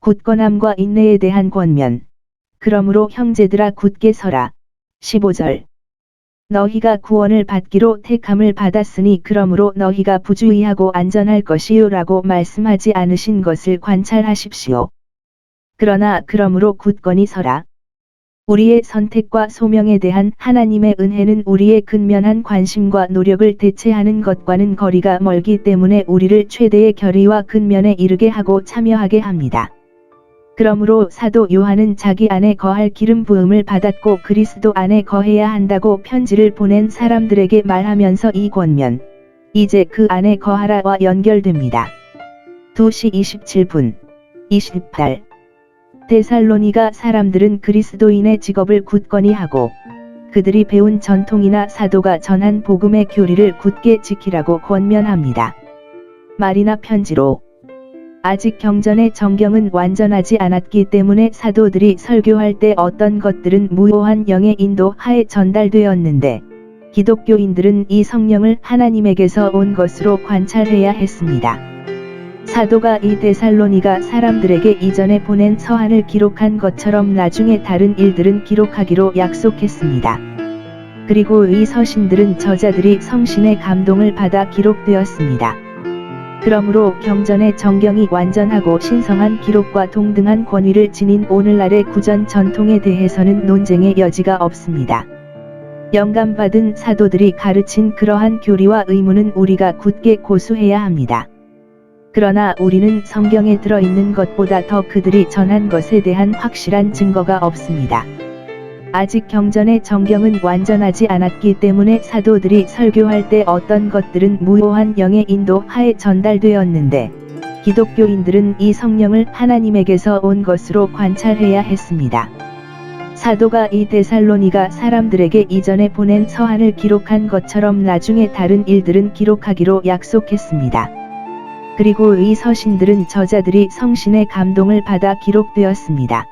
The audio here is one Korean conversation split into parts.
굳건함과 인내에 대한 권면. 그러므로 형제들아 굳게 서라. 15절. 너희가 구원을 받기로 택함을 받았으니 그러므로 너희가 부주의하고 안전할 것이요라고 말씀하지 않으신 것을 관찰하십시오. 그러나 그러므로 굳건히 서라. 우리의 선택과 소명에 대한 하나님의 은혜는 우리의 근면한 관심과 노력을 대체하는 것과는 거리가 멀기 때문에 우리를 최대의 결의와 근면에 이르게 하고 참여하게 합니다. 그러므로 사도 요한은 자기 안에 거할 기름 부음을 받았고 그리스도 안에 거해야 한다고 편지를 보낸 사람들에게 말하면서 이 권면, 이제 그 안에 거하라와 연결됩니다. 2시 27분. 28. 데살로니가 사람들은 그리스도인의 직업을 굳건히 하고 그들이 배운 전통이나 사도가 전한 복음의 교리를 굳게 지키라고 권면합니다. 말이나 편지로. 아직 경전의 정경은 완전하지 않았기 때문에 사도들이 설교할 때 어떤 것들은 무효한 영의 인도 하에 전달되었는데 기독교인들은 이 성령을 하나님에게서 온 것으로 관찰해야 했습니다. 사도가 이 데살로니가 사람들에게 이전에 보낸 서한을 기록한 것처럼 나중에 다른 일들은 기록하기로 약속했습니다. 그리고 이 서신들은 저자들이 성신의 감동을 받아 기록되었습니다. 그러므로 경전의 정경이 완전하고 신성한 기록과 동등한 권위를 지닌 오늘날의 구전 전통에 대해서는 논쟁의 여지가 없습니다. 영감받은 사도들이 가르친 그러한 교리와 의무는 우리가 굳게 고수해야 합니다. 그러나 우리는 성경에 들어있는 것보다 더 그들이 전한 것에 대한 확실한 증거가 없습니다. 아직 경전의 정경은 완전하지 않았기 때문에 사도들이 설교할 때 어떤 것들은 무효한 영의 인도 하에 전달되었는데 기독교인들은 이 성령을 하나님에게서 온 것으로 관찰해야 했습니다. 사도가 이 데살로니가 사람들에게 이전에 보낸 서한을 기록한 것처럼 나중에 다른 일들은 기록하기로 약속했습니다. 그리고 이 서신들은 저자들이 성신의 감동을 받아 기록되었습니다.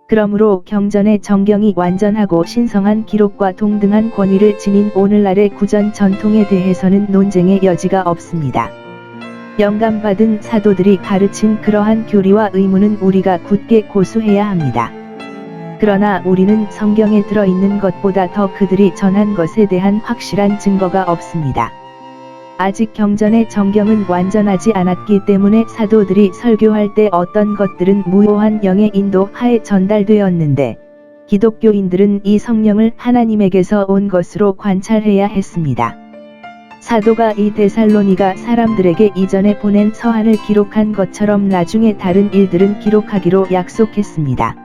그러므로 경전의 정경이 완전하고 신성한 기록과 동등한 권위를 지닌 오늘날의 구전 전통에 대해서는 논쟁의 여지가 없습니다. 영감받은 사도들이 가르친 그러한 교리와 의무는 우리가 굳게 고수해야 합니다. 그러나 우리는 성경에 들어있는 것보다 더 그들이 전한 것에 대한 확실한 증거가 없습니다. 아직 경전의 정경은 완전하지 않았기 때문에 사도들이 설교할 때 어떤 것들은 무효한 영의 인도 하에 전달되었는데 기독교인들은 이 성령을 하나님에게서 온 것으로 관찰해야 했습니다. 사도가 이 데살로니가 사람들에게 이전에 보낸 서한을 기록한 것처럼 나중에 다른 일들은 기록하기로 약속했습니다.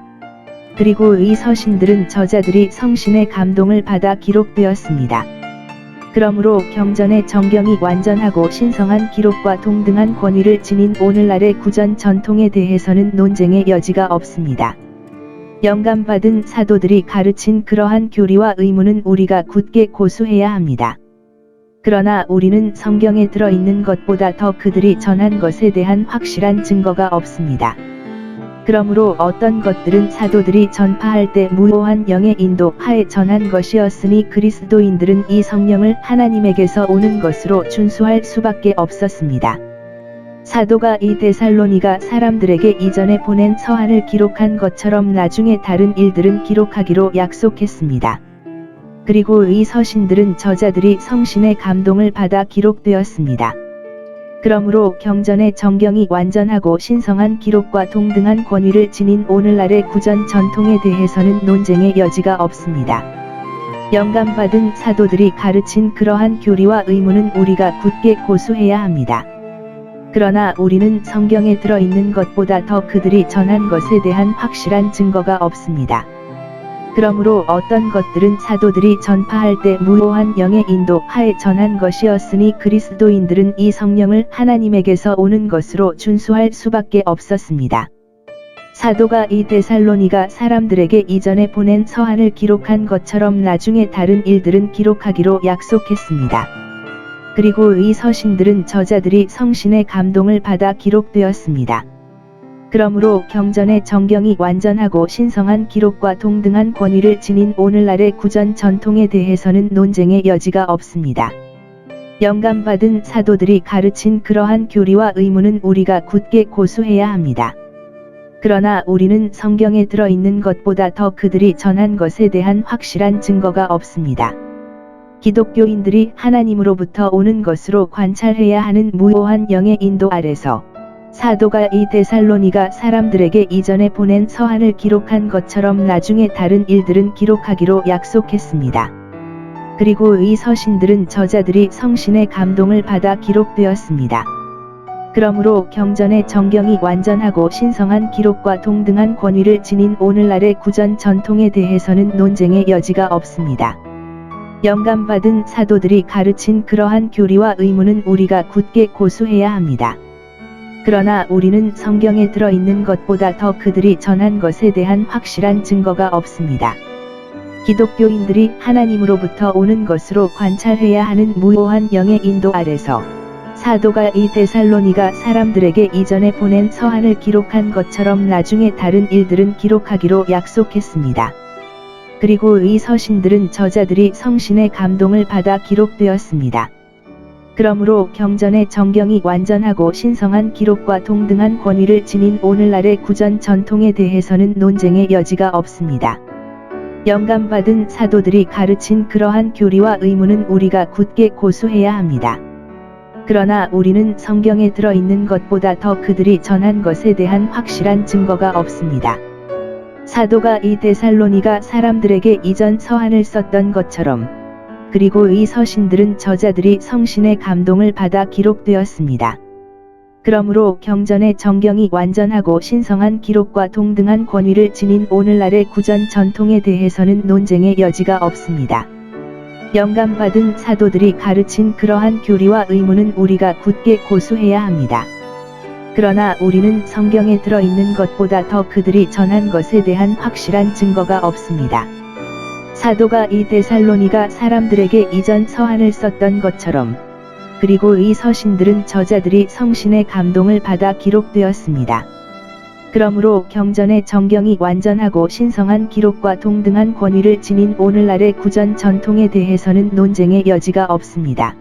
그리고 이 서신들은 저자들이 성신의 감동을 받아 기록되었습니다. 그러므로 경전의 정경이 완전하고 신성한 기록과 동등한 권위를 지닌 오늘날의 구전 전통에 대해서는 논쟁의 여지가 없습니다. 영감받은 사도들이 가르친 그러한 교리와 의무는 우리가 굳게 고수해야 합니다. 그러나 우리는 성경에 들어있는 것보다 더 그들이 전한 것에 대한 확실한 증거가 없습니다. 그러므로 어떤 것들은 사도들이 전파할 때 무효한 영의 인도 하에 전한 것이었으니 그리스도인들은 이 성령을 하나님에게서 오는 것으로 준수할 수밖에 없었습니다. 사도가 이 데살로니가 사람들에게 이전에 보낸 서한을 기록한 것처럼 나중에 다른 일들은 기록하기로 약속했습니다. 그리고 이 서신들은 저자들이 성신의 감동을 받아 기록되었습니다. 그러므로 경전의 정경이 완전하고 신성한 기록과 동등한 권위를 지닌 오늘날의 구전 전통에 대해서는 논쟁의 여지가 없습니다. 영감받은 사도들이 가르친 그러한 교리와 의무는 우리가 굳게 고수해야 합니다. 그러나 우리는 성경에 들어있는 것보다 더 그들이 전한 것에 대한 확실한 증거가 없습니다. 그러므로 어떤 것들은 사도들이 전파할 때 무효한 영의 인도 하에 전한 것이었으니 그리스도인들은 이 성령을 하나님에게서 오는 것으로 준수할 수밖에 없었습니다. 사도가 이 데살로니가 사람들에게 이전에 보낸 서한을 기록한 것처럼 나중에 다른 일들은 기록하기로 약속했습니다. 그리고 이 서신들은 저자들이 성신의 감동을 받아 기록되었습니다. 그러므로 경전의 정경이 완전하고 신성한 기록과 동등한 권위를 지닌 오늘날의 구전 전통에 대해서는 논쟁의 여지가 없습니다. 영감받은 사도들이 가르친 그러한 교리와 의무는 우리가 굳게 고수해야 합니다. 그러나 우리는 성경에 들어있는 것보다 더 그들이 전한 것에 대한 확실한 증거가 없습니다. 기독교인들이 하나님으로부터 오는 것으로 관찰해야 하는 무오한 영의 인도 아래서 사도가 이 데살로니가 사람들에게 이전에 보낸 서한을 기록한 것처럼 나중에 다른 일들은 기록하기로 약속했습니다. 그리고 이 서신들은 저자들이 성신의 감동을 받아 기록되었습니다. 그러므로 경전의 정경이 완전하고 신성한 기록과 동등한 권위를 지닌 오늘날의 구전 전통에 대해서는 논쟁의 여지가 없습니다. 영감받은 사도들이 가르친 그러한 교리와 의무는 우리가 굳게 고수해야 합니다. 그러나 우리는 성경에 들어있는 것보다 더 그들이 전한 것에 대한 확실한 증거가 없습니다. 기독교인들이 하나님으로부터 오는 것으로 관찰해야 하는 무오한 영의 인도 아래서 사도가 이 데살로니가 사람들에게 이전에 보낸 서한을 기록한 것처럼 나중에 다른 일들은 기록하기로 약속했습니다. 그리고 이 서신들은 저자들이 성신의 감동을 받아 기록되었습니다. 그러므로 경전의 정경이 완전하고 신성한 기록과 동등한 권위를 지닌 오늘날의 구전 전통에 대해서는 논쟁의 여지가 없습니다. 영감받은 사도들이 가르친 그러한 교리와 의무는 우리가 굳게 고수해야 합니다. 그러나 우리는 성경에 들어있는 것보다 더 그들이 전한 것에 대한 확실한 증거가 없습니다. 사도가 이 데살로니가 사람들에게 이전 서한을 썼던 것처럼 그리고 이 서신들은 저자들이 성신의 감동을 받아 기록되었습니다. 그러므로 경전의 정경이 완전하고 신성한 기록과 동등한 권위를 지닌 오늘날의 구전 전통에 대해서는 논쟁의 여지가 없습니다. 영감받은 사도들이 가르친 그러한 교리와 의무는 우리가 굳게 고수해야 합니다. 그러나 우리는 성경에 들어있는 것보다 더 그들이 전한 것에 대한 확실한 증거가 없습니다. 사도가 이 데살로니가 사람들에게 이전 서한을 썼던 것처럼 그리고 이 서신들은 저자들이 성신의 감동을 받아 기록되었습니다. 그러므로 경전의 정경이 완전하고 신성한 기록과 동등한 권위를 지닌 오늘날의 구전 전통에 대해서는 논쟁의 여지가 없습니다.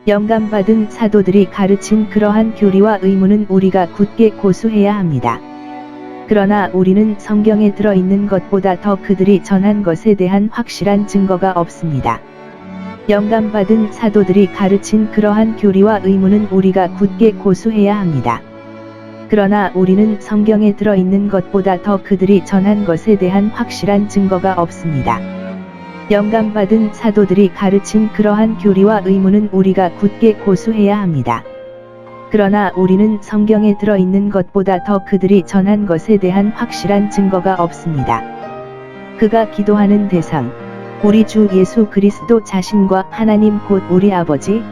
영감받은 사도들이 가르친 그러한 교리와 의무는 우리가 굳게 고수해야 합니다. 그러나 우리는 성경에 들어있는 것보다 더 그들이 전한 것에 대한 확실한 증거가 없습니다. 영감받은 사도들이 가르친 그러한 교리와 의무는 우리가 굳게 고수해야 합니다. 그러나 우리는 성경에 들어있는 것보다 더 그들이 전한 것에 대한 확실한 증거가 없습니다. 영감받은 사도들이 가르친 그러한 교리와 의무는 우리가 굳게 고수해야 합니다. 그러나 우리는 성경에 들어있는 것보다 더 그들이 전한 것에 대한 확실한 증거가 없습니다. 그가 기도하는 대상, 우리 주 예수 그리스도 자신과 하나님 곧 우리 아버지,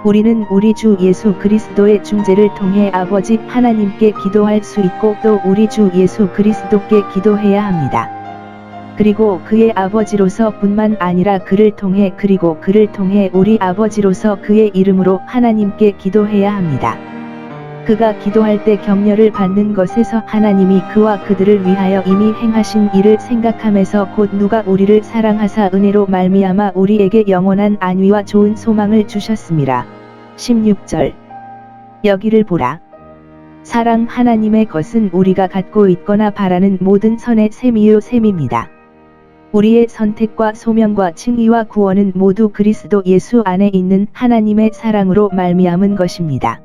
우리는 우리 주 예수 그리스도의 중재를 통해 아버지 하나님께 기도할 수 있고 또 우리 주 예수 그리스도께 기도해야 합니다. 그리고 그의 아버지로서 뿐만 아니라 그를 통해 그리고 그를 통해 우리 아버지로서 그의 이름으로 하나님께 기도해야 합니다. 그가 기도할 때 격려를 받는 것에서 하나님이 그와 그들을 위하여 이미 행하신 일을 생각하면서 곧 누가 우리를 사랑하사 은혜로 말미암아 우리에게 영원한 안위와 좋은 소망을 주셨음이라. 16절. 여기를 보라. 사랑 하나님의 것은 우리가 갖고 있거나 바라는 모든 선의 셈이요 셈입니다. 우리의 선택과 소명과 칭의와 구원은 모두 그리스도 예수 안에 있는 하나님의 사랑으로 말미암은 것입니다.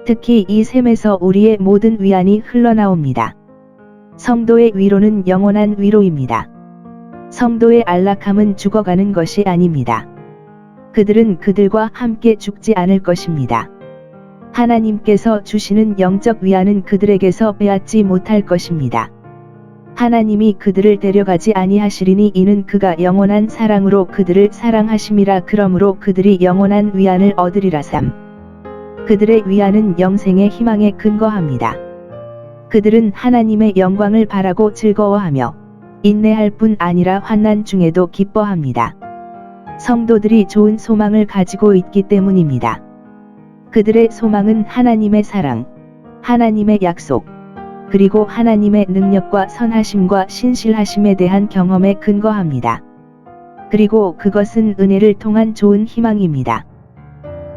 특히 이 셈에서 우리의 모든 위안이 흘러나옵니다. 성도의 위로는 영원한 위로입니다. 성도의 안락함은 죽어가는 것이 아닙니다. 그들은 그들과 함께 죽지 않을 것입니다. 하나님께서 주시는 영적 위안은 그들에게서 빼앗지 못할 것입니다. 하나님이 그들을 데려가지 아니하시리니 이는 그가 영원한 사랑으로 그들을 사랑하심이라. 그러므로 그들이 영원한 위안을 얻으리라. 3. 그들의 위안은 영생의 희망에 근거합니다. 그들은 하나님의 영광을 바라고 즐거워하며 인내할 뿐 아니라 환난 중에도 기뻐합니다. 성도들이 좋은 소망을 가지고 있기 때문입니다. 그들의 소망은 하나님의 사랑, 하나님의 약속, 그리고 하나님의 능력과 선하심과 신실하심에 대한 경험에 근거합니다. 그리고 그것은 은혜를 통한 좋은 희망입니다.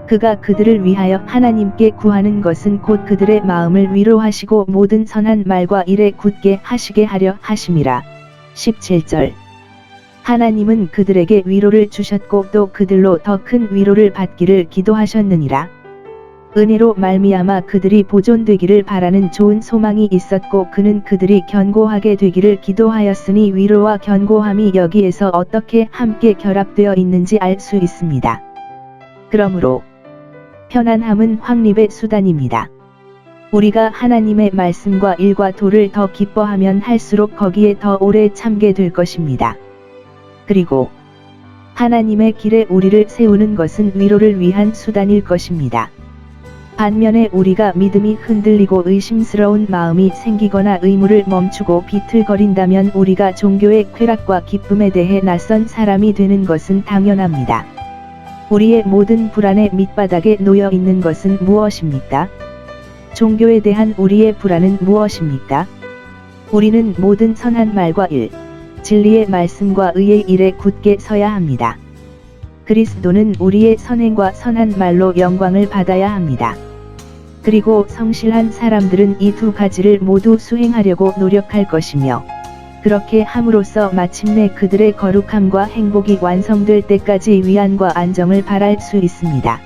그가 그들을 위하여 하나님께 구하는 것은 곧 그들의 마음을 위로하시고 모든 선한 말과 일에 굳게 하시게 하려 하심이라. 17절. 하나님은 그들에게 위로를 주셨고 또 그들로 더 큰 위로를 받기를 기도하셨느니라. 은혜로 말미암아 그들이 보존되기를 바라는 좋은 소망이 있었고 그는 그들이 견고하게 되기를 기도하였으니 위로와 견고함이 여기에서 어떻게 함께 결합되어 있는지 알 수 있습니다. 그러므로 편안함은 확립의 수단입니다. 우리가 하나님의 말씀과 일과 도를 더 기뻐하면 할수록 거기에 더 오래 참게 될 것입니다. 그리고 하나님의 길에 우리를 세우는 것은 위로를 위한 수단일 것입니다. 반면에 우리가 믿음이 흔들리고 의심스러운 마음이 생기거나 의무를 멈추고 비틀거린다면 우리가 종교의 쾌락과 기쁨에 대해 낯선 사람이 되는 것은 당연합니다. 우리의 모든 불안의 밑바닥에 놓여 있는 것은 무엇입니까? 종교에 대한 우리의 불안은 무엇입니까? 우리는 모든 선한 말과 일, 진리의 말씀과 의의 일에 굳게 서야 합니다. 그리스도는 우리의 선행과 선한 말로 영광을 받아야 합니다. 그리고 성실한 사람들은 이 두 가지를 모두 수행하려고 노력할 것이며, 그렇게 함으로써 마침내 그들의 거룩함과 행복이 완성될 때까지 위안과 안정을 바랄 수 있습니다.